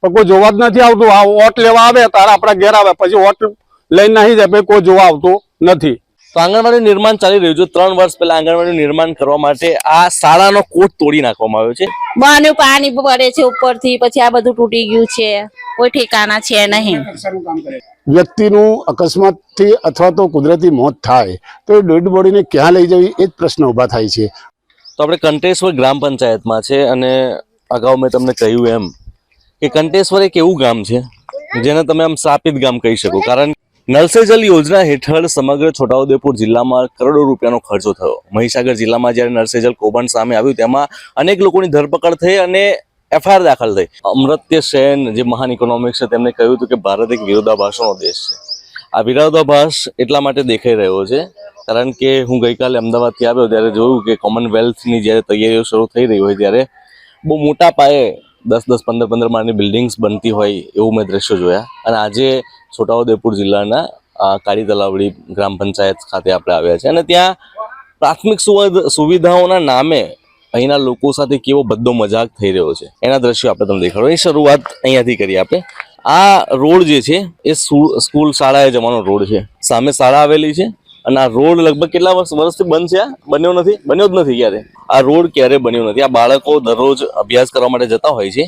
પણ કોઈ જોવા જ નથી આવતું। આ વોટ લેવા આવે તારા આપણા ઘેર આવે, પછી વોટ લઈને નહીં જાય, પછી કોઈ જોવા આવતું નથી। તો આંગણવાડી નિર્માણ ચાલી રહ્યું છે। 3 વર્ષ પહેલા આંગણવાડી નિર્માણ કરવા માટે આ શાળાનો કોટ તોડી નાખવામાં આવ્યો છે। માનું પાણી પડે છે ઉપરથી, પછી આ બધું તૂટી ગયું છે, કોઈ ઠેકાના છે નહીં। વ્યક્તિનું અકસ્માતથી અથવા તો કુદરતી મોત થાય તો એ ડેડ બોડીને ક્યાં લઈ જવી એ જ પ્રશ્ન ઊભા થાય છે। તો આપણે કંટેશ્વર ગ્રામ પંચાયતમાં છે અને અગાઉ મેં તમને કહ્યું એમ કે કંટેશ્વર એક એવું ગામ છે જેને તમે આમ શાપિત ગામ કહી શકો, કારણ નલ સે જલ યોજના હેઠળ સમગ્ર છોટાઉદેપુર જિલ્લામાં કરોડો રૂપિયાનો ખર્ચો થયો। મહીસાગર જિલ્લામાં જ્યારે નલ સે જલ કૌભાંડ સામે આવ્યું તેમાં અનેક લોકોની ધરપકડ થઈ અને એફઆઈઆર દાખલ થઈ। અમર્ત્ય સેન જે મહાન ઇકોનોમિક્સ છે તેમણે કહ્યું હતું કે ભારત એક વિરોધાભાસોનો દેશ છે। આ વિરોધાભાસ એટલા માટે દેખાઈ રહ્યો છે કારણ કે હું ગઈકાલે અમદાવાદથી આવ્યો ત્યારે જોયું કે કોમનવેલ્થની જ્યારે તૈયારીઓ શરૂ થઈ રહી હોય ત્યારે બહુ મોટા પાયે 10-10, 15-15 માળની બિલ્ડિંગ્સ બનતી હોય એવું મેં દ્રશ્યો જોયા। અને આજે છોટાઉદેપુર જિલ્લાના કાળી તલાવડી ગ્રામ પંચાયત ખાતે આપણે આવ્યા છે અને ત્યાં પ્રાથમિક સુવિધાઓના નામે અહીંના લોકો સાથે કેવો બધો મજાક થઈ રહ્યો છે એના દ્રશ્યો આપણે તમને દેખાડો। એ શરૂઆત અહીંયાથી કરીએ આપણે। આ રોડ જે છે એ સ્કૂલ શાળાએ જવાનો રોડ છે, સામે શાળા આવેલી છે અને આ રોડ લગભગ કેટલા વર્ષથી બંધ છે? બન્યો જ નથી ક્યારે। આ રોડ ક્યારે બન્યો નથી। આ બાળકો દરરોજ અભ્યાસ કરવા માટે જતા હોય છે